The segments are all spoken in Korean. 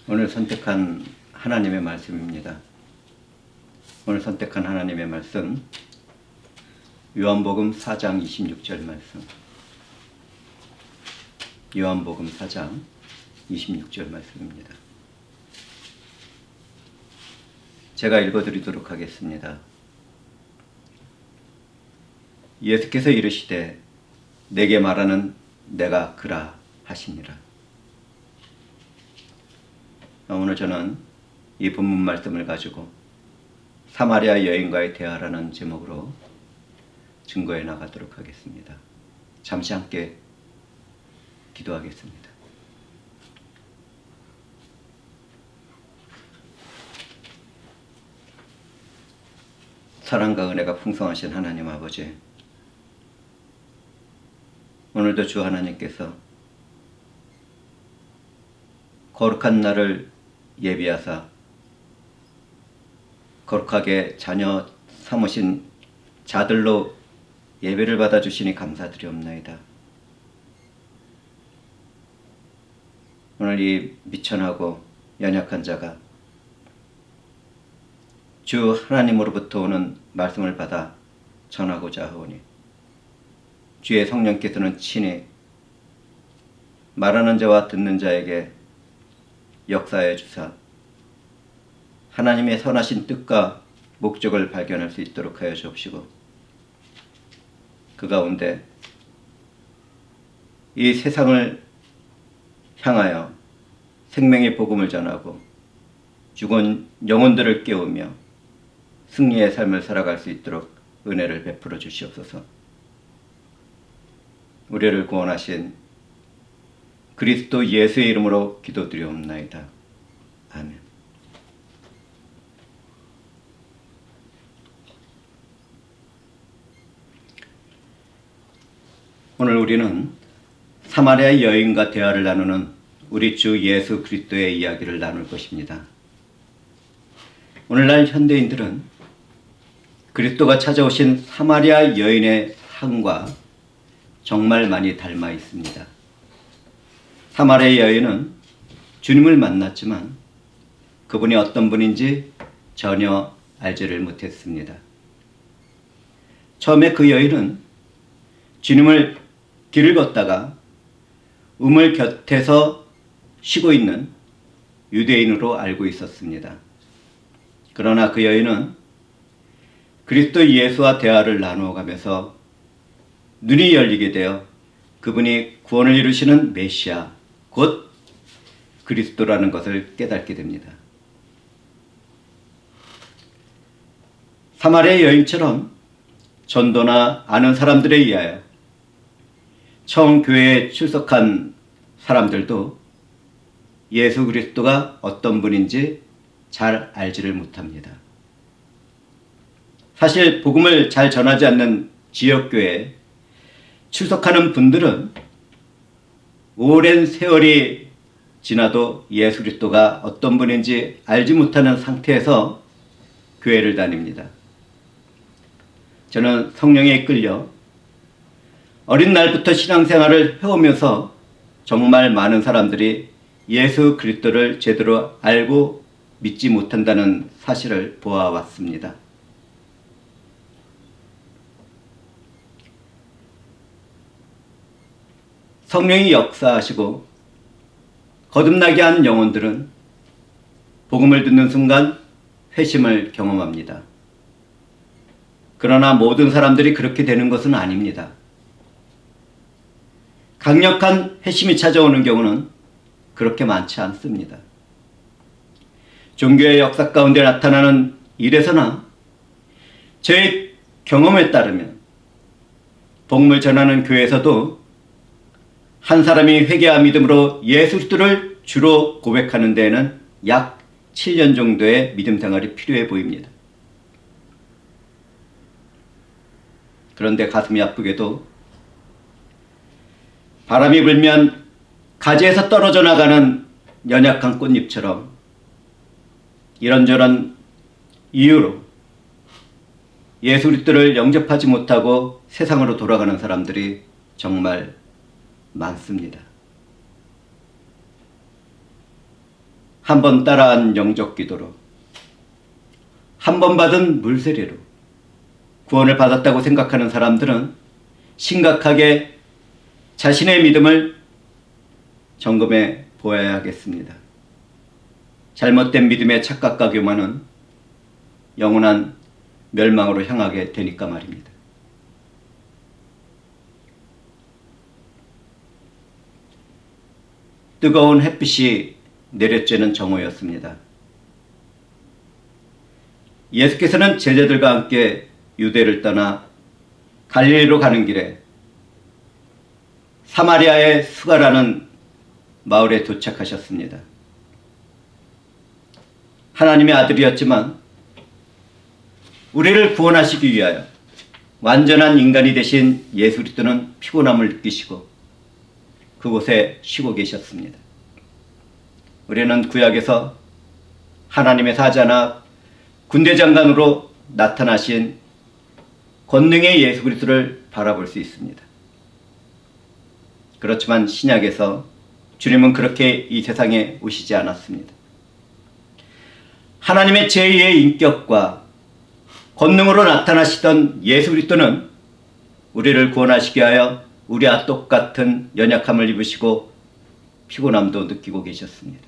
오늘 선택한 하나님의 말씀입니다. 오늘 선택한 하나님의 말씀, 요한복음 4장 26절 말씀. 요한복음 4장 26절 말씀입니다. 제가 읽어드리도록 하겠습니다. 예수께서 이르시되 내게 말하는 내가 그라 하시니라. 오늘 저는 이 본문 말씀을 가지고 사마리아 여인과의 대화라는 제목으로 증거해 나가도록 하겠습니다. 잠시 함께 기도하겠습니다. 사랑과 은혜가 풍성하신 하나님 아버지, 오늘도 주 하나님께서 거룩한 날을 예비하사 거룩하게 자녀 삼으신 자들로 예배를 받아주시니 감사드리옵나이다. 오늘 이 미천하고 연약한 자가 주 하나님으로부터 오는 말씀을 받아 전하고자 하오니 주의 성령께서는 친히 말하는 자와 듣는 자에게 역사해 주사 하나님의 선하신 뜻과 목적을 발견할 수 있도록 하여 주옵시고, 그 가운데 이 세상을 향하여 생명의 복음을 전하고 죽은 영혼들을 깨우며 승리의 삶을 살아갈 수 있도록 은혜를 베풀어 주시옵소서. 우리를 구원하신 그리스도 예수의 이름으로 기도드리옵나이다. 아멘. 오늘 우리는 사마리아 여인과 대화를 나누는 우리 주 예수 그리스도의 이야기를 나눌 것입니다. 오늘날 현대인들은 그리스도가 찾아오신 사마리아 여인의 삶과 정말 많이 닮아 있습니다. 사마리아 여인은 주님을 만났지만 그분이 어떤 분인지 전혀 알지를 못했습니다. 처음에 그 여인은 주님을 길을 걷다가 우물 곁에서 쉬고 있는 유대인으로 알고 있었습니다. 그러나 그 여인은 그리스도 예수와 대화를 나누어 가면서 눈이 열리게 되어 그분이 구원을 이루시는 메시아, 곧 그리스도라는 것을 깨닫게 됩니다. 사마리아 여인처럼 전도나 아는 사람들에 의하여 처음 교회에 출석한 사람들도 예수 그리스도가 어떤 분인지 잘 알지를 못합니다. 사실 복음을 잘 전하지 않는 지역교회에 출석하는 분들은 오랜 세월이 지나도 예수 그리스도가 어떤 분인지 알지 못하는 상태에서 교회를 다닙니다. 저는 성령에 이끌려 어린 날부터 신앙생활을 해오면서 정말 많은 사람들이 예수 그리스도를 제대로 알고 믿지 못한다는 사실을 보아왔습니다. 성령이 역사하시고 거듭나게 한 영혼들은 복음을 듣는 순간 회심을 경험합니다. 그러나 모든 사람들이 그렇게 되는 것은 아닙니다. 강력한 회심이 찾아오는 경우는 그렇게 많지 않습니다. 종교의 역사 가운데 나타나는 일에서나 저의 경험에 따르면 복음을 전하는 교회에서도 한 사람이 회개와 믿음으로 예수 그리스도를 주로 고백하는 데에는 약 7년 정도의 믿음 생활이 필요해 보입니다. 그런데 가슴이 아프게도 바람이 불면 가지에서 떨어져 나가는 연약한 꽃잎처럼 이런저런 이유로 예수 그리스도를 영접하지 못하고 세상으로 돌아가는 사람들이 정말 많습니다. 한 번 따라한 영적 기도로, 한 번 받은 물세례로 구원을 받았다고 생각하는 사람들은 심각하게 자신의 믿음을 점검해 보아야 하겠습니다. 잘못된 믿음의 착각과 교만은 영원한 멸망으로 향하게 되니까 말입니다. 뜨거운 햇빛이 내려쬐는 정오였습니다. 예수께서는 제자들과 함께 유대를 떠나 갈릴리로 가는 길에 사마리아의 수가라는 마을에 도착하셨습니다. 하나님의 아들이었지만 우리를 구원하시기 위하여 완전한 인간이 되신 예수 그리스도는 피곤함을 느끼시고 그곳에 쉬고 계셨습니다. 우리는 구약에서 하나님의 사자나 군대 장관으로 나타나신 권능의 예수 그리스도를 바라볼 수 있습니다. 그렇지만 신약에서 주님은 그렇게 이 세상에 오시지 않았습니다. 하나님의 제2의 인격과 권능으로 나타나시던 예수 그리스도는 우리를 구원하시기 위하여 우리와 똑같은 연약함을 입으시고 피곤함도 느끼고 계셨습니다.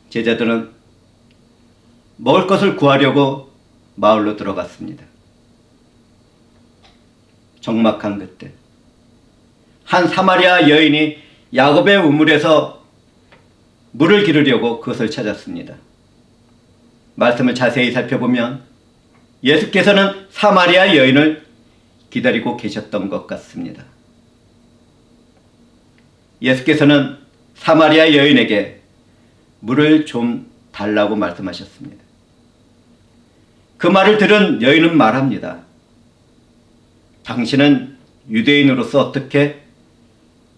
제자들은 먹을 것을 구하려고 마을로 들어갔습니다. 적막한 그때 한 사마리아 여인이 야곱의 우물에서 물을 기르려고 그것을 찾았습니다. 말씀을 자세히 살펴보면 예수께서는 사마리아 여인을 기다리고 계셨던 것 같습니다. 예수께서는 사마리아 여인에게 물을 좀 달라고 말씀하셨습니다. 그 말을 들은 여인은 말합니다. 당신은 유대인으로서 어떻게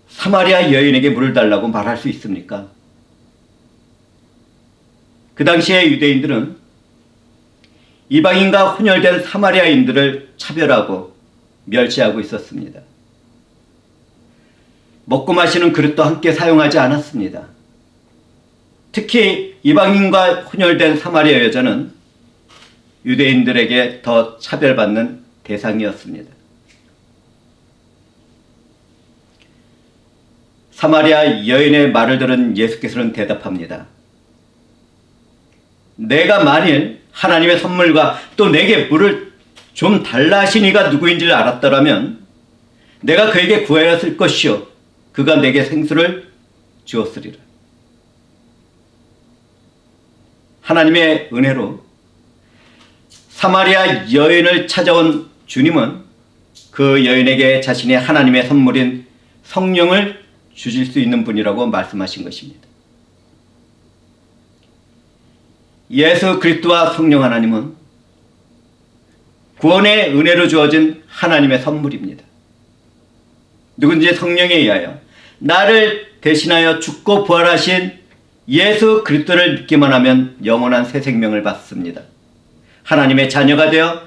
사마리아 여인에게 물을 달라고 말할 수 있습니까? 그 당시에 유대인들은 이방인과 혼혈된 사마리아인들을 차별하고 멸시하고 있었습니다. 먹고 마시는 그릇도 함께 사용하지 않았습니다. 특히 이방인과 혼혈된 사마리아 여자는 유대인들에게 더 차별받는 대상이었습니다. 사마리아 여인의 말을 들은 예수께서는 대답합니다. 내가 만일 하나님의 선물과 또 내게 물을 좀 달라 하신 이가 누구인지를 알았더라면 내가 그에게 구하였을 것이요 그가 내게 생수를 주었으리라. 하나님의 은혜로 사마리아 여인을 찾아온 주님은 그 여인에게 자신의 하나님의 선물인 성령을 주실 수 있는 분이라고 말씀하신 것입니다. 예수 그리스도와 성령 하나님은 구원의 은혜로 주어진 하나님의 선물입니다. 누군지 성령에 의하여 나를 대신하여 죽고 부활하신 예수 그리스도를 믿기만 하면 영원한 새 생명을 받습니다. 하나님의 자녀가 되어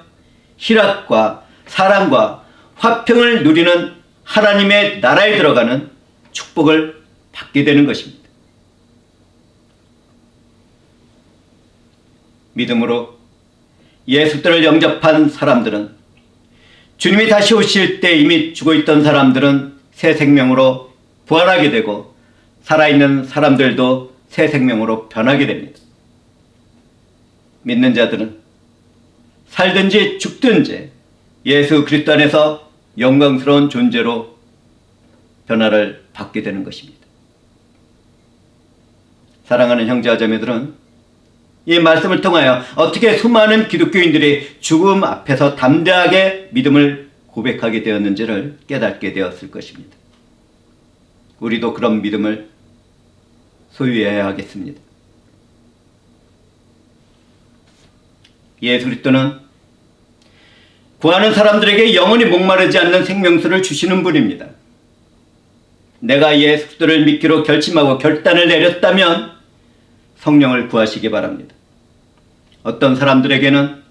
희락과 사랑과 화평을 누리는 하나님의 나라에 들어가는 축복을 받게 되는 것입니다. 믿음으로 예수님을 영접한 사람들은 주님이 다시 오실 때 이미 죽어있던 사람들은 새 생명으로 부활하게 되고 살아있는 사람들도 새 생명으로 변하게 됩니다. 믿는 자들은 살든지 죽든지 예수 그리스도 안에서 영광스러운 존재로 변화를 받게 되는 것입니다. 사랑하는 형제와 자매들은 이 말씀을 통하여 어떻게 수많은 기독교인들이 죽음 앞에서 담대하게 믿음을 고백하게 되었는지를 깨닫게 되었을 것입니다. 우리도 그런 믿음을 소유해야 하겠습니다. 예수 그리스도는 구하는 사람들에게 영원히 목마르지 않는 생명수를 주시는 분입니다. 내가 예수 그리스도를 믿기로 결심하고 결단을 내렸다면 성령을 구하시기 바랍니다. 어떤 사람들에게는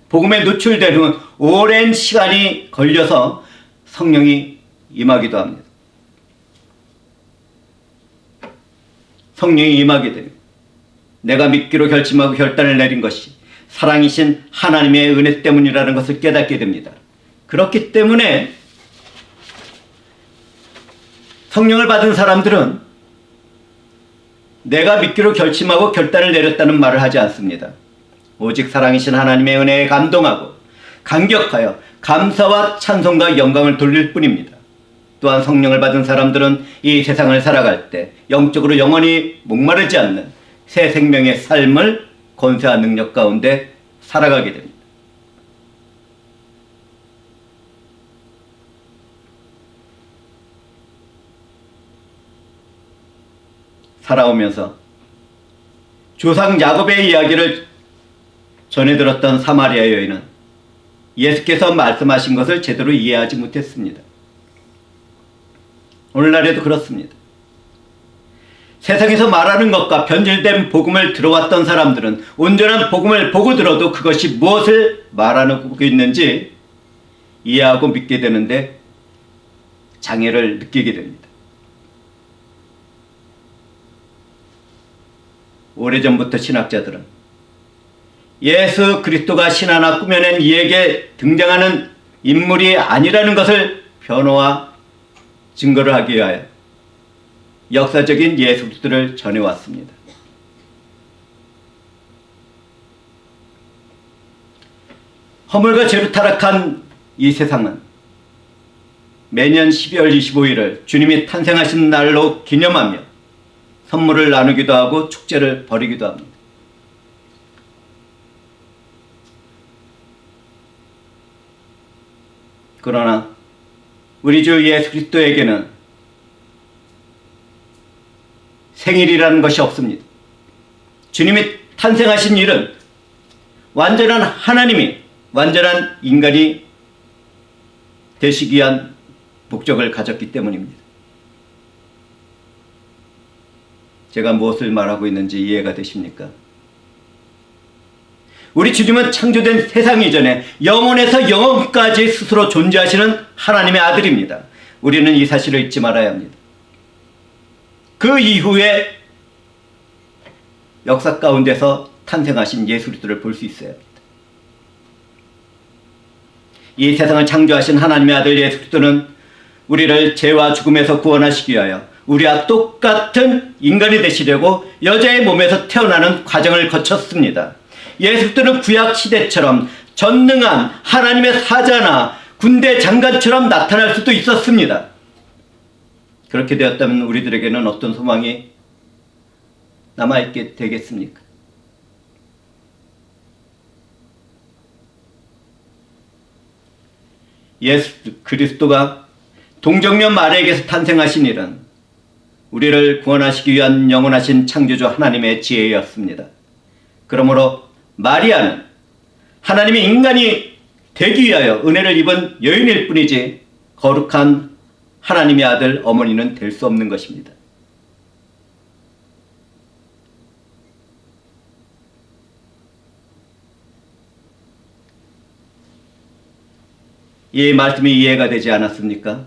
복음에 노출된 후 오랜 시간이 걸려서 성령이 임하기도 합니다. 성령이 임하게 되며 내가 믿기로 결심하고 결단을 내린 것이 사랑이신 하나님의 은혜 때문이라는 것을 깨닫게 됩니다. 그렇기 때문에 성령을 받은 사람들은 내가 믿기로 결심하고 결단을 내렸다는 말을 하지 않습니다. 오직 사랑이신 하나님의 은혜에 감동하고 감격하여 감사와 찬송과 영광을 돌릴 뿐입니다. 또한 성령을 받은 사람들은 이 세상을 살아갈 때 영적으로 영원히 목마르지 않는 새 생명의 삶을 권세와 능력 가운데 살아가게 됩니다. 살아오면서 조상 야곱의 이야기를 전해 들었던 사마리아 여인은 예수께서 말씀하신 것을 제대로 이해하지 못했습니다. 오늘날에도 그렇습니다. 세상에서 말하는 것과 변질된 복음을 들어왔던 사람들은 온전한 복음을 보고 들어도 그것이 무엇을 말하고 있는지 이해하고 믿게 되는데 장애를 느끼게 됩니다. 오래전부터 신학자들은 예수 그리스도가 신 하나 꾸며낸 이에게 등장하는 인물이 아니라는 것을 변호와 증거를 하기 위하여 역사적인 예수 그리스도를 전해왔습니다. 허물과 죄로 타락한 이 세상은 매년 12월 25일을 주님이 탄생하신 날로 기념하며 선물을 나누기도 하고 축제를 벌이기도 합니다. 그러나 우리 주 예수 그리스도에게는 생일이라는 것이 없습니다. 주님이 탄생하신 일은 완전한 하나님이 완전한 인간이 되시기 위한 목적을 가졌기 때문입니다. 제가 무엇을 말하고 있는지 이해가 되십니까? 우리 주님은 창조된 세상 이전에 영원에서 영원까지 스스로 존재하시는 하나님의 아들입니다. 우리는 이 사실을 잊지 말아야 합니다. 그 이후에 역사 가운데서 탄생하신 예수 그리스도를 볼 수 있어야 합니다. 이 세상을 창조하신 하나님의 아들 예수 그리스도는 우리를 죄와 죽음에서 구원하시기 위하여 우리와 똑같은 인간이 되시려고 여자의 몸에서 태어나는 과정을 거쳤습니다. 예수 그리스도는 구약 시대처럼 전능한 하나님의 사자나 군대 장관처럼 나타날 수도 있었습니다. 그렇게 되었다면 우리들에게는 어떤 소망이 남아있게 되겠습니까? 예수 그리스도가 동정녀 마리아에게서 탄생하신 일은 우리를 구원하시기 위한 영원하신 창조주 하나님의 지혜였습니다. 그러므로 마리아는 하나님의 인간이 되기 위하여 은혜를 입은 여인일 뿐이지 거룩한 하나님의 아들 어머니는 될 수 없는 것입니다. 이 말씀이 이해가 되지 않았습니까?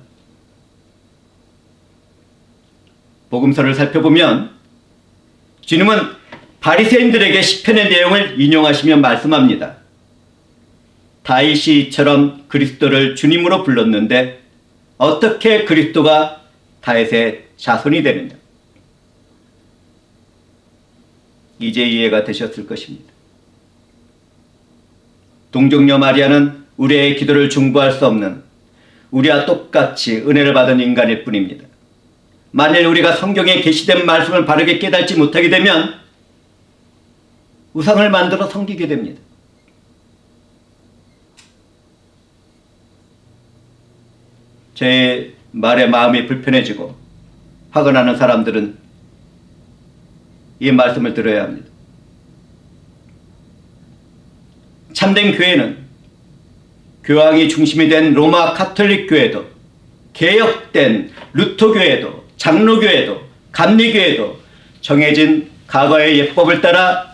복음서를 살펴보면 주님은 바리새인들에게 시편의 내용을 인용하시며 말씀합니다. 다윗이처럼 그리스도를 주님으로 불렀는데 어떻게 그리스도가 다윗의 자손이 되느냐? 이제 이해가 되셨을 것입니다. 동정녀 마리아는 우리의 기도를 중보할 수 없는 우리와 똑같이 은혜를 받은 인간일 뿐입니다. 만일 우리가 성경에 계시된 말씀을 바르게 깨닫지 못하게 되면 우상을 만들어 섬기게 됩니다. 제 말에 마음이 불편해지고 화가 나는 사람들은 이 말씀을 들어야 합니다. 참된 교회는 교황이 중심이 된 로마 카톨릭 교회도 개혁된 루터 교회도 장로교회도 감리교회도 정해진 과거의 예법을 따라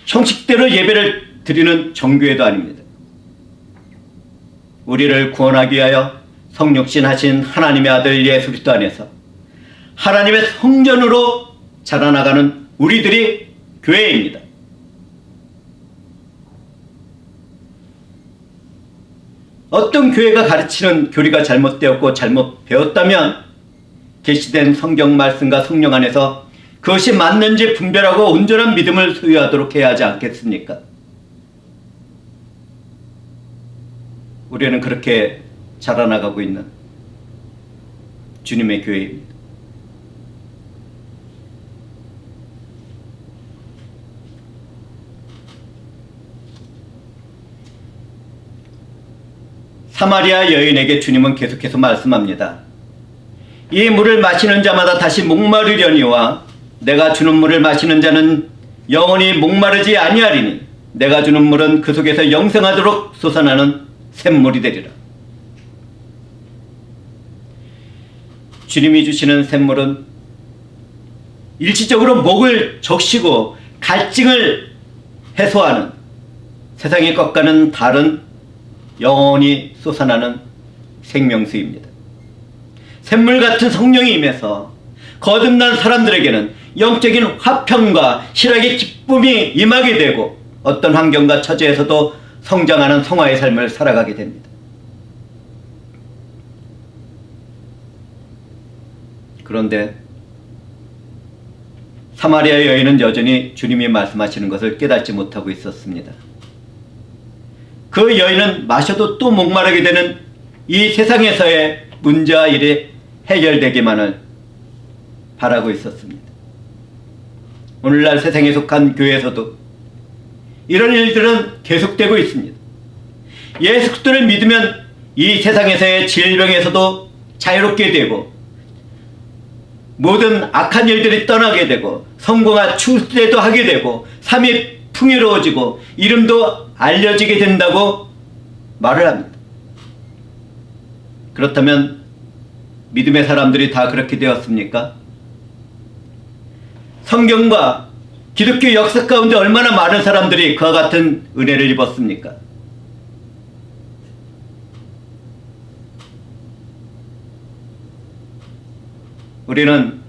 형식대로 예배를 드리는 정교회도 아닙니다. 우리를 구원하기 위하여 성육신하신 하나님의 아들 예수 그리스도 안에서 하나님의 성전으로 자라나가는 우리들이 교회입니다. 어떤 교회가 가르치는 교리가 잘못되었고 잘못 배웠다면 계시된 성경 말씀과 성령 안에서 그것이 맞는지 분별하고 온전한 믿음을 소유하도록 해야 하지 않겠습니까? 우리는 그렇게 자라나가고 있는 주님의 교회입니다. 사마리아 여인에게 주님은 계속해서 말씀합니다. 이 물을 마시는 자마다 다시 목마르려니와 내가 주는 물을 마시는 자는 영원히 목마르지 아니하리니 내가 주는 물은 그 속에서 영생하도록 솟아나는 샘물이 되리라. 주님이 주시는 샘물은 일시적으로 목을 적시고 갈증을 해소하는 세상의 것과는 다른 영원히 솟아나는 생명수입니다. 샘물 같은 성령이 임해서 거듭난 사람들에게는 영적인 화평과 희락의 기쁨이 임하게 되고 어떤 환경과 처지에서도 성장하는 성화의 삶을 살아가게 됩니다. 그런데 사마리아 여인은 여전히 주님이 말씀하시는 것을 깨닫지 못하고 있었습니다. 그 여인은 마셔도 또 목마르게 되는 이 세상에서의 문제와 일이 해결되기만을 바라고 있었습니다. 오늘날 세상에 속한 교회에서도 이런 일들은 계속되고 있습니다. 예수 그리스도를 믿으면 이 세상에서의 질병에서도 자유롭게 되고 모든 악한 일들이 떠나게 되고 성공한 출세도 하게 되고 삶이 풍요로워지고 이름도 알려지게 된다고 말을 합니다. 그렇다면 믿음의 사람들이 다 그렇게 되었습니까? 성경과 기독교 역사 가운데 얼마나 많은 사람들이 그와 같은 은혜를 입었습니까? 우리는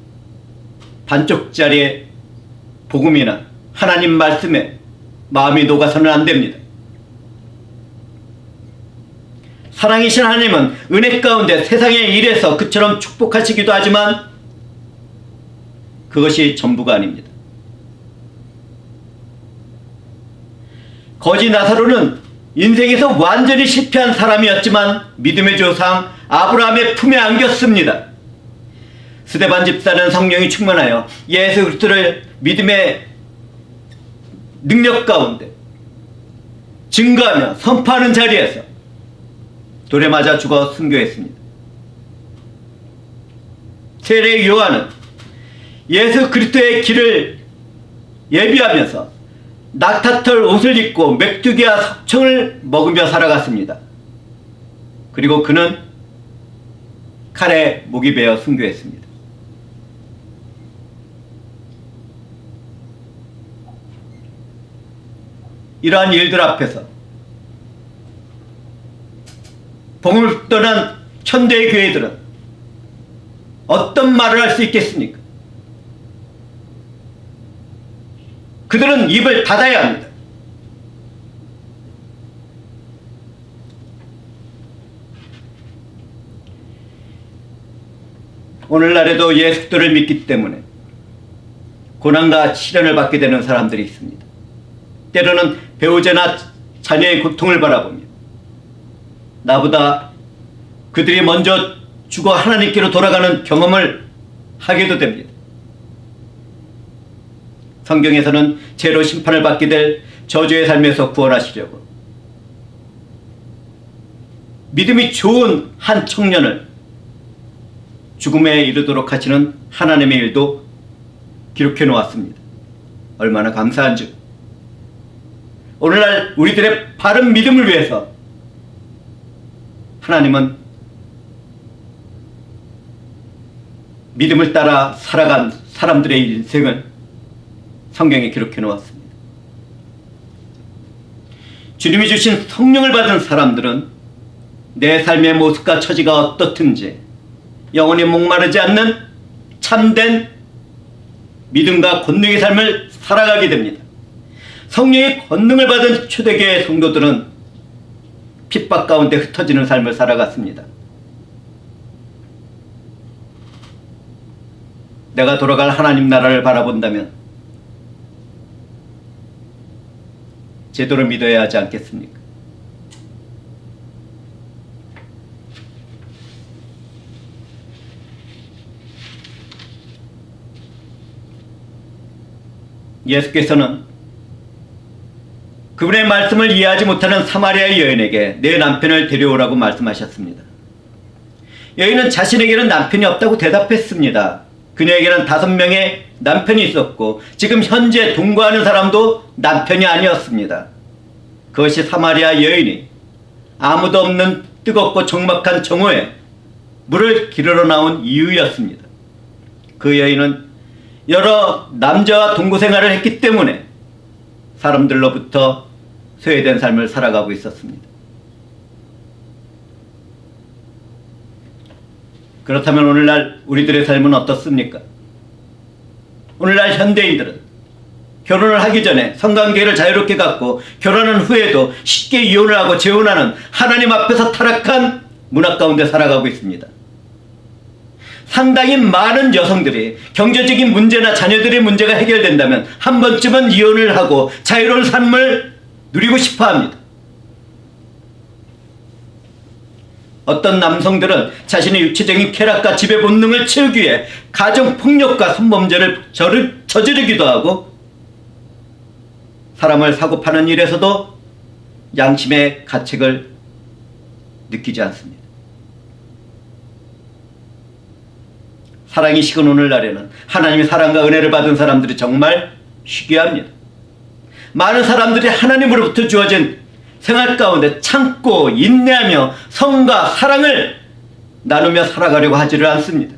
반쪽짜리 복음이나 하나님 말씀에 마음이 녹아서는 안 됩니다. 사랑이신 하나님은 은혜 가운데 세상의 일에서 그처럼 축복하시기도 하지만 그것이 전부가 아닙니다. 거지 나사로는 인생에서 완전히 실패한 사람이었지만 믿음의 조상 아브라함의 품에 안겼습니다. 스데반 집사는 성령이 충만하여 예수 그리스도를 믿음의 능력 가운데 증거하며 선포하는 자리에서 돌에 맞아 죽어 순교했습니다. 세례 요한은 예수 그리스도의 길을 예비하면서 낙타털 옷을 입고 메뚜기와 석청을 먹으며 살아갔습니다. 그리고 그는 칼에 목이 베어 순교했습니다. 이러한 일들 앞에서 복음을 떠난 현대의 교회들은 어떤 말을 할 수 있겠습니까? 그들은 입을 닫아야 합니다. 오늘날에도 예수 그리스도를 믿기 때문에 고난과 시련을 받게 되는 사람들이 있습니다. 때로는 배우자나 자녀의 고통을 바라보며 나보다 그들이 먼저 죽어 하나님께로 돌아가는 경험을 하게도 됩니다. 성경에서는 죄로 심판을 받게 될 저주의 삶에서 구원하시려고 믿음이 좋은 한 청년을 죽음에 이르도록 하시는 하나님의 일도 기록해 놓았습니다. 얼마나 감사한지. 오늘날 우리들의 바른 믿음을 위해서 하나님은 믿음을 따라 살아간 사람들의 인생을 성경에 기록해 놓았습니다. 주님이 주신 성령을 받은 사람들은 내 삶의 모습과 처지가 어떻든지 영원히 목마르지 않는 참된 믿음과 권능의 삶을 살아가게 됩니다. 성령의 권능을 받은 초대교회 성도들은 핍박 가운데 흩어지는 삶을 살아갔습니다. 내가 돌아갈 하나님 나라를 바라본다면 제대로 믿어야 하지 않겠습니까? 예수께서는 그분의 말씀을 이해하지 못하는 사마리아 여인에게 내 남편을 데려오라고 말씀하셨습니다. 여인은 자신에게는 남편이 없다고 대답했습니다. 그녀에게는 5명의 남편이 있었고 지금 현재 동거하는 사람도 남편이 아니었습니다. 그것이 사마리아 여인이 아무도 없는 뜨겁고 적막한 정오에 물을 기르러 나온 이유였습니다. 그 여인은 여러 남자와 동거 생활을 했기 때문에 사람들로부터 소외된 삶을 살아가고 있었습니다. 그렇다면 오늘날 우리들의 삶은 어떻습니까? 오늘날 현대인들은 결혼을 하기 전에 성관계를 자유롭게 갖고 결혼한 후에도 쉽게 이혼을 하고 재혼하는 하나님 앞에서 타락한 문화 가운데 살아가고 있습니다. 상당히 많은 여성들이 경제적인 문제나 자녀들의 문제가 해결된다면 한 번쯤은 이혼을 하고 자유로운 삶을 누리고 싶어 합니다. 어떤 남성들은 자신의 육체적인 쾌락과 지배 본능을 채우기 위해 가정폭력과 성범죄를 저지르기도 하고 사람을 사고 파는 일에서도 양심의 가책을 느끼지 않습니다. 사랑이 식은 오늘날에는 하나님의 사랑과 은혜를 받은 사람들이 정말 희귀합니다. 많은 사람들이 하나님으로부터 주어진 생활 가운데 참고 인내하며 성과 사랑을 나누며 살아가려고 하지를 않습니다.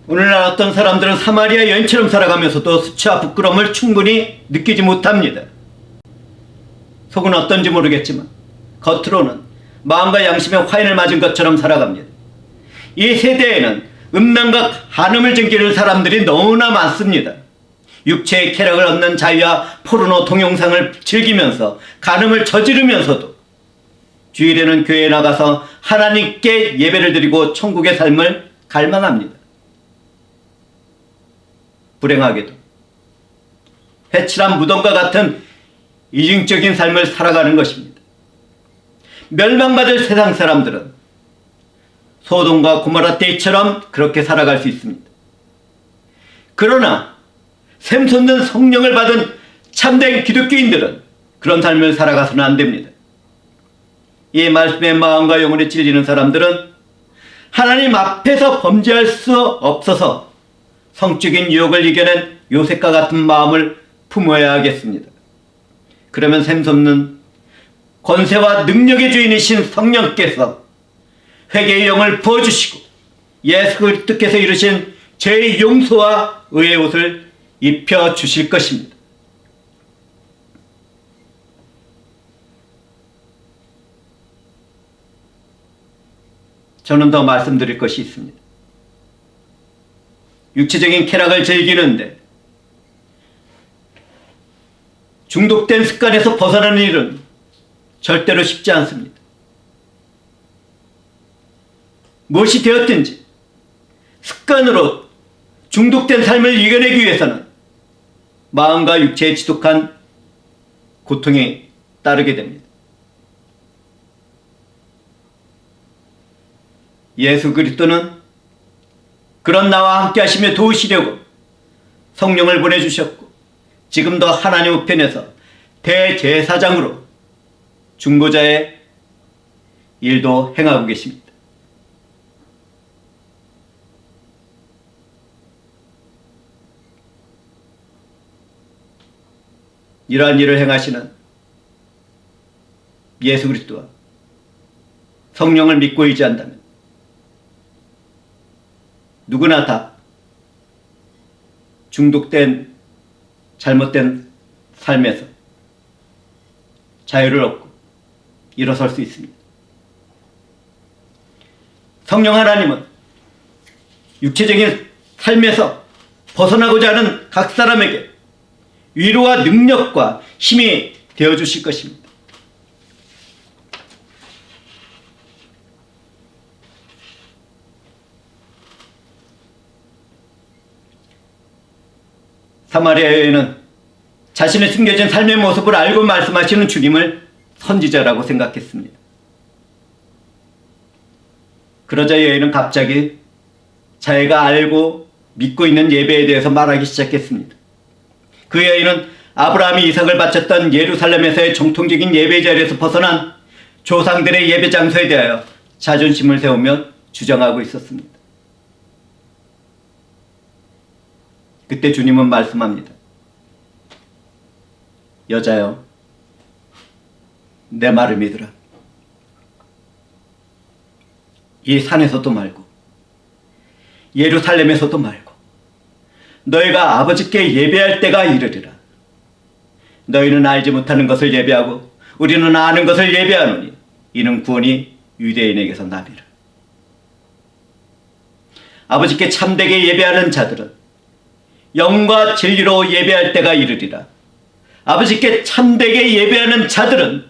오늘날 어떤 사람들은 사마리아 여인처럼 살아가면서도 수치와 부끄러움을 충분히 느끼지 못합니다. 속은 어떤지 모르겠지만 겉으로는 마음과 양심에 화인을 맞은 것처럼 살아갑니다. 이 세대에는 음란과 간음을 즐기는 사람들이 너무나 많습니다. 육체의 쾌락을 얻는 자유와 포르노 동영상을 즐기면서 간음을 저지르면서도 주일에는 교회에 나가서 하나님께 예배를 드리고 천국의 삶을 갈망합니다. 불행하게도 회칠한 무덤과 같은 이중적인 삶을 살아가는 것입니다. 멸망받을 세상 사람들은 소돔과 고모라 때처럼 그렇게 살아갈 수 있습니다. 그러나 샘솟는 성령을 받은 참된 기독교인들은 그런 삶을 살아가서는 안 됩니다. 이 말씀에 마음과 영혼에 찔리는 사람들은 하나님 앞에서 범죄할 수 없어서 성적인 유혹을 이겨낸 요셉과 같은 마음을 품어야 하겠습니다. 그러면 샘솟는 권세와 능력의 주인이신 성령께서 회개의 영을 부어주시고 예수 그리스도께서 이루신 죄의 용서와 의의 옷을 입혀주실 것입니다. 저는 더 말씀드릴 것이 있습니다. 육체적인 쾌락을 즐기는데 중독된 습관에서 벗어나는 일은 절대로 쉽지 않습니다. 무엇이 되었든지 습관으로 중독된 삶을 이겨내기 위해서는 마음과 육체에 지독한 고통이 따르게 됩니다. 예수 그리스도는 그런 나와 함께 하시며 도우시려고 성령을 보내주셨고 지금도 하나님 우편에서 대제사장으로 중보자의 일도 행하고 계십니다. 이러한 일을 행하시는 예수 그리스도와 성령을 믿고 의지한다면 누구나 다 중독된 잘못된 삶에서 자유를 얻고 일어설 수 있습니다. 성령 하나님은 육체적인 삶에서 벗어나고자 하는 각 사람에게 위로와 능력과 힘이 되어주실 것입니다. 사마리아 여인은 자신의 숨겨진 삶의 모습을 알고 말씀하시는 주님을 선지자라고 생각했습니다. 그러자 여인은 갑자기 자기가 알고 믿고 있는 예배에 대해서 말하기 시작했습니다. 그 여인은 아브라함이 이삭을 바쳤던 예루살렘에서의 정통적인 예배 자리에서 벗어난 조상들의 예배 장소에 대하여 자존심을 세우며 주장하고 있었습니다. 그때 주님은 말씀합니다. 여자여, 내 말을 믿으라. 이 산에서도 말고 예루살렘에서도 말고 너희가 아버지께 예배할 때가 이르리라. 너희는 알지 못하는 것을 예배하고 우리는 아는 것을 예배하노니 이는 구원이 유대인에게서 나리라. 아버지께 참되게 예배하는 자들은 영과 진리로 예배할 때가 이르리라. 아버지께 참되게 예배하는 자들은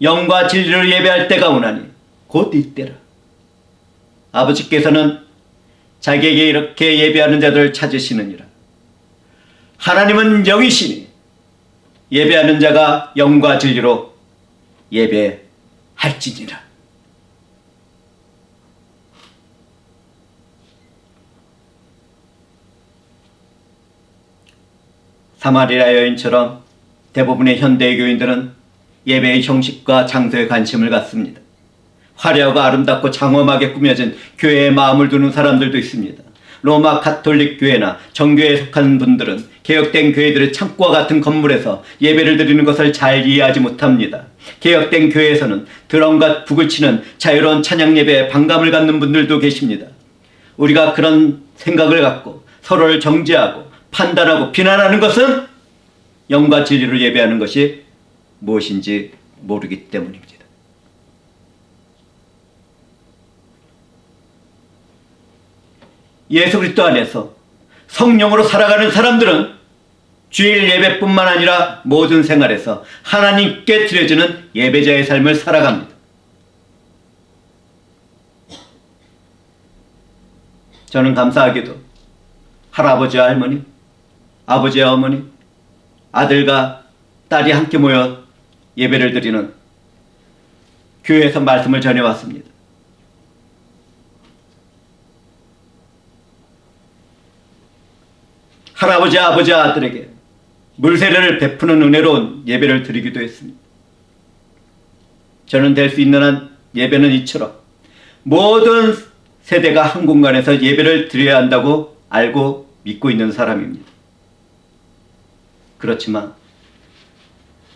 영과 진리로 예배할 때가 오나니 곧 이때라. 아버지께서는 자기에게 이렇게 예배하는 자들을 찾으시느니라. 하나님은 영이시니 예배하는 자가 영과 진리로 예배할지니라. 사마리아 여인처럼 대부분의 현대의 교인들은 예배의 형식과 장소에 관심을 갖습니다. 화려하고 아름답고 장엄하게 꾸며진 교회에 마음을 두는 사람들도 있습니다. 로마 가톨릭 교회나 정교회에 속한 분들은 개혁된 교회들의 창고와 같은 건물에서 예배를 드리는 것을 잘 이해하지 못합니다. 개혁된 교회에서는 드럼과 북을 치는 자유로운 찬양 예배에 반감을 갖는 분들도 계십니다. 우리가 그런 생각을 갖고 서로를 정죄하고 판단하고 비난하는 것은 영과 진리로 예배하는 것이 무엇인지 모르기 때문입니다. 예수 그리스도 안에서 성령으로 살아가는 사람들은 주일 예배뿐만 아니라 모든 생활에서 하나님께 드려지는 예배자의 삶을 살아갑니다. 저는 감사하게도 할아버지와 할머니, 아버지와 어머니, 아들과 딸이 함께 모여 예배를 드리는 교회에서 말씀을 전해왔습니다. 할아버지, 아버지, 아들에게 물세례를 베푸는 은혜로운 예배를 드리기도 했습니다. 저는 될 수 있는 한 예배는 이처럼 모든 세대가 한 공간에서 예배를 드려야 한다고 알고 믿고 있는 사람입니다. 그렇지만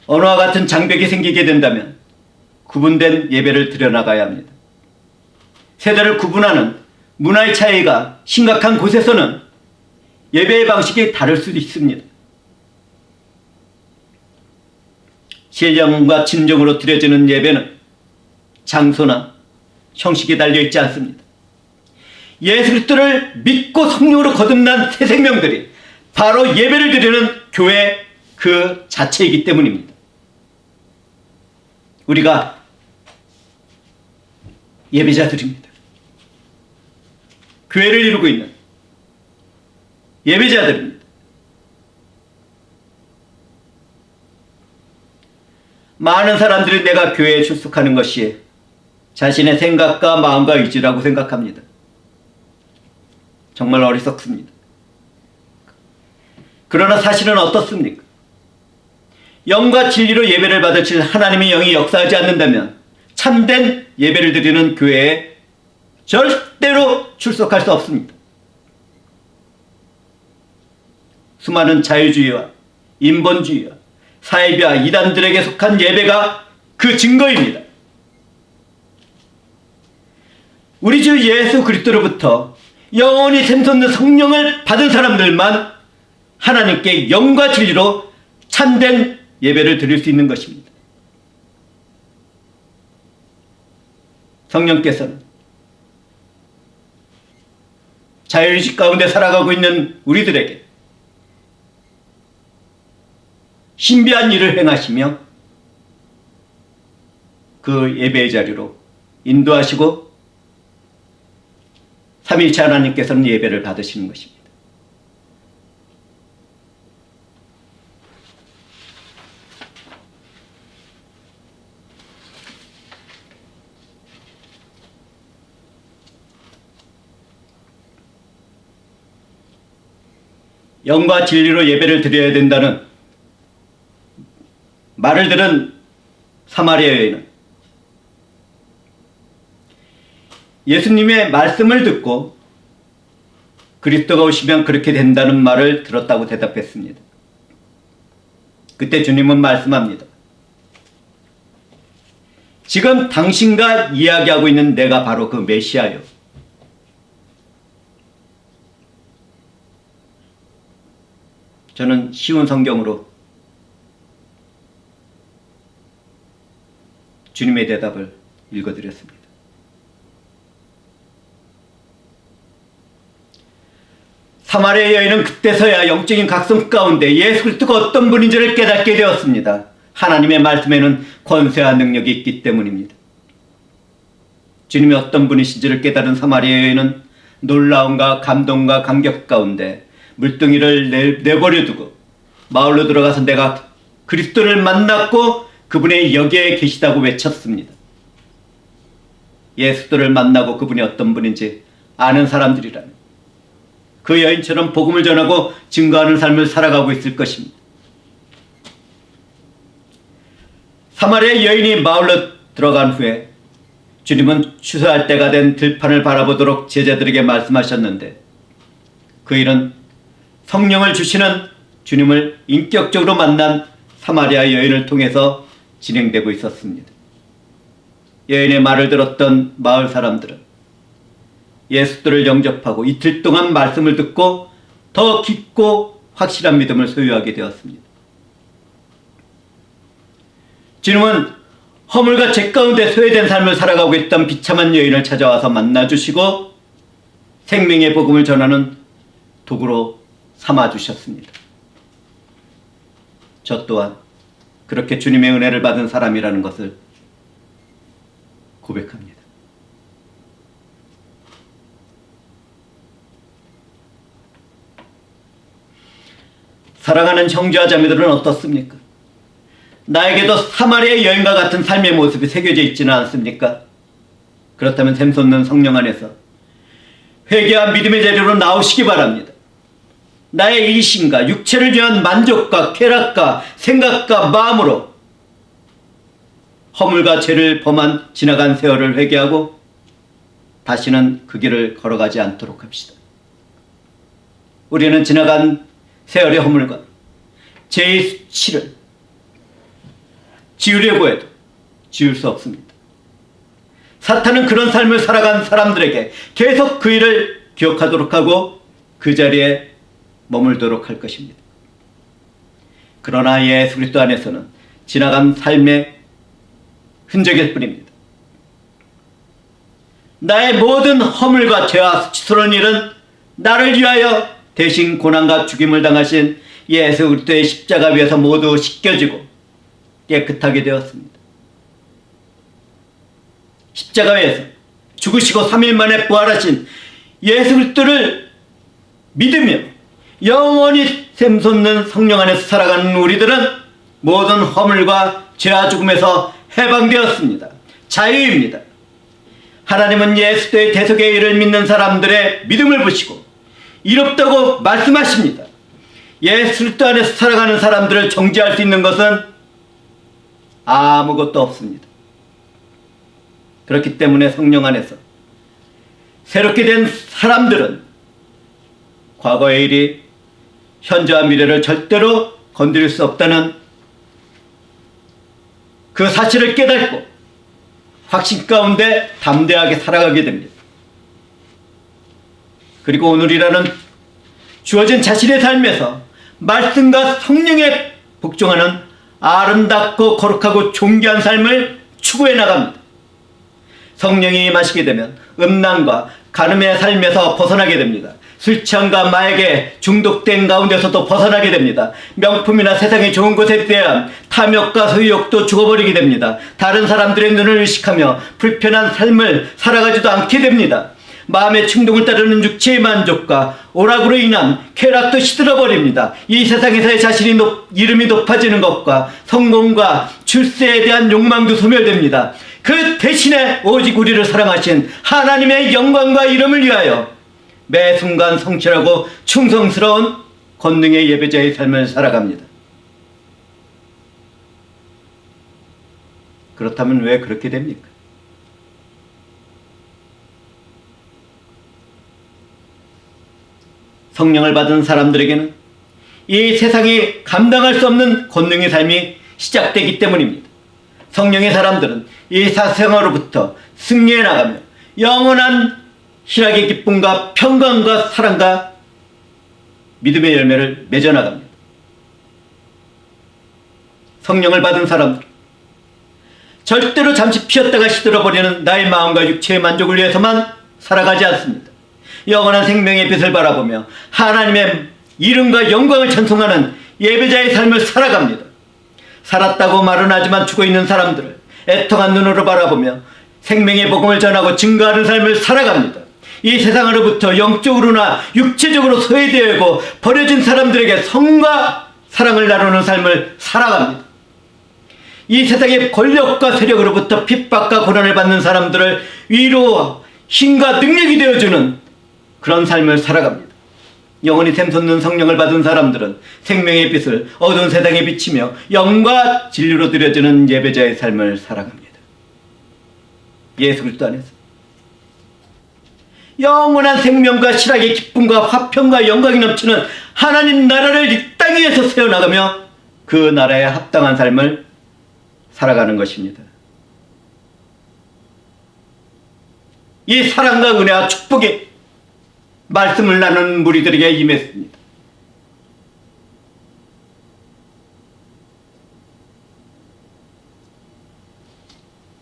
언어와 같은 장벽이 생기게 된다면 구분된 예배를 드려나가야 합니다. 세대를 구분하는 문화의 차이가 심각한 곳에서는 예배의 방식이 다를 수도 있습니다. 신령과 진정으로 드려지는 예배는 장소나 형식이 달려있지 않습니다. 예수 그리스도를 믿고 성령으로 거듭난 새 생명들이 바로 예배를 드리는 교회 그 자체이기 때문입니다. 우리가 예배자들입니다. 교회를 이루고 있는 예배자들입니다. 많은 사람들이 내가 교회에 출석하는 것이 자신의 생각과 마음과 의지라고 생각합니다. 정말 어리석습니다. 그러나 사실은 어떻습니까? 영과 진리로 예배를 받으실 하나님의 영이 역사하지 않는다면 참된 예배를 드리는 교회에 절대로 출석할 수 없습니다. 수많은 자유주의와 인본주의와 사이비와 이단들에게 속한 예배가 그 증거입니다. 우리 주 예수 그리스도로부터 영원히 샘솟는 성령을 받은 사람들만 하나님께 영과 진리로 참된 예배를 드릴 수 있는 것입니다. 성령께서는 자유의식 가운데 살아가고 있는 우리들에게 신비한 일을 행하시며 그 예배의 자리로 인도하시고 삼위일체 하나님께서는 예배를 받으시는 것입니다. 영과 진리로 예배를 드려야 된다는 말을 들은 사마리아 여인은 예수님의 말씀을 듣고 그리스도가 오시면 그렇게 된다는 말을 들었다고 대답했습니다. 그때 주님은 말씀합니다. 지금 당신과 이야기하고 있는 내가 바로 그 메시아요. 저는 쉬운 성경으로 주님의 대답을 읽어드렸습니다. 사마리아 여인은 그때서야 영적인 각성 가운데 예수 그리스도가 어떤 분인지를 깨닫게 되었습니다. 하나님의 말씀에는 권세와 능력이 있기 때문입니다. 주님이 어떤 분이신지를 깨달은 사마리아 여인은 놀라움과 감동과 감격 가운데 물동이를 내버려 두고 마을로 들어가서 내가 그리스도를 만났고 그분의 여기에 계시다고 외쳤습니다. 예수를 만나고 그분이 어떤 분인지 아는 사람들이라면 그 여인처럼 복음을 전하고 증거하는 삶을 살아가고 있을 것입니다. 사마리아 여인이 마을로 들어간 후에 주님은 추수할 때가 된 들판을 바라보도록 제자들에게 말씀하셨는데 그 일은 성령을 주시는 주님을 인격적으로 만난 사마리아 여인을 통해서 진행되고 있었습니다. 여인의 말을 들었던 마을 사람들은 예수들을 영접하고 이틀 동안 말씀을 듣고 더 깊고 확실한 믿음을 소유하게 되었습니다. 주님은 허물과 죄 가운데 소외된 삶을 살아가고 있던 비참한 여인을 찾아와서 만나주시고 생명의 복음을 전하는 도구로 삼아주셨습니다. 저 또한 그렇게 주님의 은혜를 받은 사람이라는 것을 고백합니다. 사랑하는 형제와 자매들은 어떻습니까? 나에게도 사마리아 여인과 같은 삶의 모습이 새겨져 있지는 않습니까? 그렇다면 샘솟는 성령 안에서 회개와 믿음의 자리로 나오시기 바랍니다. 나의 이신과 육체를 위한 만족과 쾌락과 생각과 마음으로 허물과 죄를 범한 지나간 세월을 회개하고 다시는 그 길을 걸어가지 않도록 합시다. 우리는 지나간 세월의 허물과 죄의 수치를 지우려고 해도 지울 수 없습니다. 사탄은 그런 삶을 살아간 사람들에게 계속 그 일을 기억하도록 하고 그 자리에 머물도록 할 것입니다. 그러나 예수 그리스도 안에서는 지나간 삶의 흔적일 뿐입니다. 나의 모든 허물과 죄와 수치스러운 일은 나를 위하여 대신 고난과 죽임을 당하신 예수 그리스도의 십자가 위에서 모두 씻겨지고 깨끗하게 되었습니다. 십자가 위에서 죽으시고 3일 만에 부활하신 예수 그리스도를 믿으며 영원히 샘솟는 성령 안에서 살아가는 우리들은 모든 허물과 죄와 죽음에서 해방되었습니다. 자유입니다. 하나님은 예수 그리스도의 대속의 일을 믿는 사람들의 믿음을 보시고 이롭다고 말씀하십니다. 예수 그리스도 안에서 살아가는 사람들을 정죄할 수 있는 것은 아무것도 없습니다. 그렇기 때문에 성령 안에서 새롭게 된 사람들은 과거의 일이 현재와 미래를 절대로 건드릴 수 없다는 그 사실을 깨닫고 확신 가운데 담대하게 살아가게 됩니다. 그리고 오늘이라는 주어진 자신의 삶에서 말씀과 성령에 복종하는 아름답고 거룩하고 존귀한 삶을 추구해 나갑니다. 성령이 임하시게 되면 음란과 간음의 삶에서 벗어나게 됩니다. 술 취함과 마약에 중독된 가운데서도 벗어나게 됩니다. 명품이나 세상의 좋은 것에 대한 탐욕과 소유욕도 죽어버리게 됩니다. 다른 사람들의 눈을 의식하며 불편한 삶을 살아가지도 않게 됩니다. 마음의 충동을 따르는 육체의 만족과 오락으로 인한 쾌락도 시들어버립니다. 이 세상에서의 자신이 이름이 높아지는 것과 성공과 출세에 대한 욕망도 소멸됩니다. 그 대신에 오직 우리를 사랑하신 하나님의 영광과 이름을 위하여 매 순간 성실하고 충성스러운 권능의 예배자의 삶을 살아갑니다. 그렇다면 왜 그렇게 됩니까? 성령을 받은 사람들에게는 이 세상이 감당할 수 없는 권능의 삶이 시작되기 때문입니다. 성령의 사람들은 이 사생활로부터 승리해 나가며 영원한 희락의 기쁨과 평강과 사랑과 믿음의 열매를 맺어 나갑니다. 성령을 받은 사람들, 절대로 잠시 피었다가 시들어버리는 나의 마음과 육체의 만족을 위해서만 살아가지 않습니다. 영원한 생명의 빛을 바라보며 하나님의 이름과 영광을 찬송하는 예배자의 삶을 살아갑니다. 살았다고 말은 하지만 죽어있는 사람들을 애통한 눈으로 바라보며 생명의 복음을 전하고 증거하는 삶을 살아갑니다. 이 세상으로부터 영적으로나 육체적으로 소외되고 버려진 사람들에게 성과 사랑을 나누는 삶을 살아갑니다. 이 세상의 권력과 세력으로부터 핍박과 고난을 받는 사람들을 위로와 힘과 능력이 되어주는 그런 삶을 살아갑니다. 영원히 샘솟는 성령을 받은 사람들은 생명의 빛을 어두운 세상에 비치며 영과 진리로 드려지는 예배자의 삶을 살아갑니다. 예수 그리스도 안에서 영원한 생명과 실학의 기쁨과 화평과 영광이 넘치는 하나님 나라를 이 땅 위에서 세워나가며 그 나라에 합당한 삶을 살아가는 것입니다. 이 사랑과 은혜와 축복이 말씀을 나누는 무리들에게 임했습니다.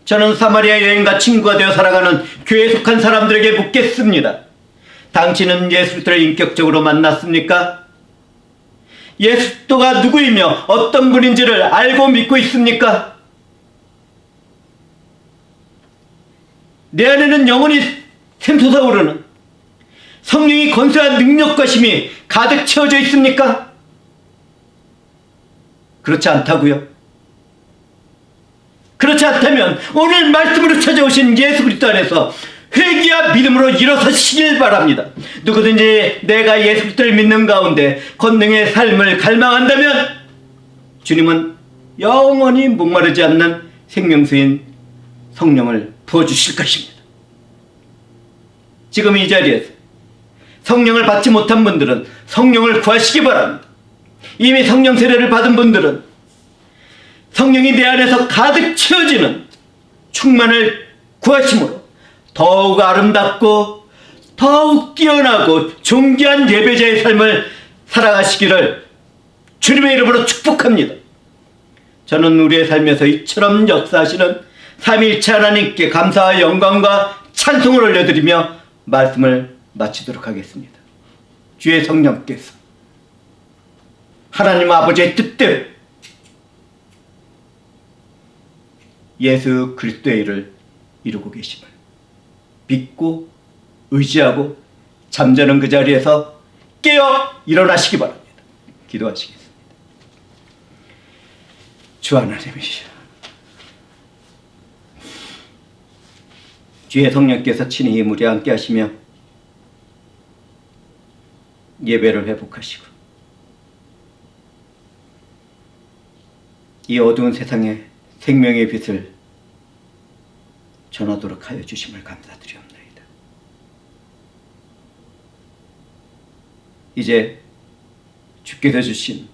저는 사마리아 여인과 친구가 되어 살아가는 교회에 속한 사람들에게 묻겠습니다. 당신은 예수 그리스도를 인격적으로 만났습니까? 예수 그리스도가 누구이며 어떤 분인지를 알고 믿고 있습니까? 내 안에는 영원히 샘솟아오르는 성령이 건설한 능력과 힘이 가득 채워져 있습니까? 그렇지 않다고요? 그렇지 않다면 오늘 말씀으로 찾아오신 예수 그리스도 안에서 회개와 믿음으로 일어서시길 바랍니다. 누구든지 내가 예수 그리스도를 믿는 가운데 권능의 삶을 갈망한다면 주님은 영원히 목마르지 않는 생명수인 성령을 부어주실 것입니다. 지금 이 자리에서 성령을 받지 못한 분들은 성령을 구하시기 바랍니다. 이미 성령 세례를 받은 분들은 성령이 내 안에서 가득 채워지는 충만을 구하심으로 더욱 아름답고 더욱 뛰어나고 존귀한 예배자의 삶을 살아가시기를 주님의 이름으로 축복합니다. 저는 우리의 삶에서 이처럼 역사하시는 삼위일체 하나님께 감사와 영광과 찬송을 올려드리며 말씀을 마치도록 하겠습니다. 주의 성령께서 하나님 아버지의 뜻대로 예수 그리스도의 일을 이루고 계심을 믿고 의지하고 잠자는 그 자리에서 깨어 일어나시기 바랍니다. 기도하시겠습니다. 주 하나님이시여, 주의 성령께서 친히 우리 함께 하시며 예배를 회복하시고 이 어두운 세상에 생명의 빛을 전하도록 하여 주심을 감사드리옵나이다. 이제 주께서 주신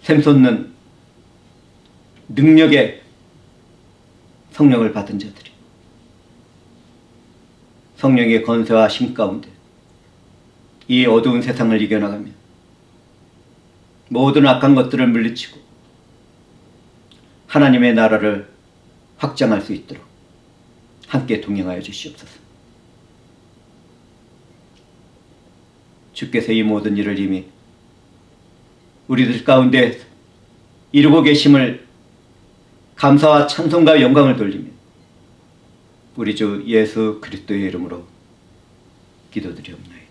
샘솟는 능력의 성령을 받은 자들이 성령의 건세와 힘 가운데 이 어두운 세상을 이겨나가며 모든 악한 것들을 물리치고 하나님의 나라를 확장할 수 있도록 함께 동행하여 주시옵소서. 주께서 이 모든 일을 이미 우리들 가운데 이루고 계심을 감사와 찬송과 영광을 돌리며 우리 주 예수 그리스도의 이름으로 기도드리옵나이다.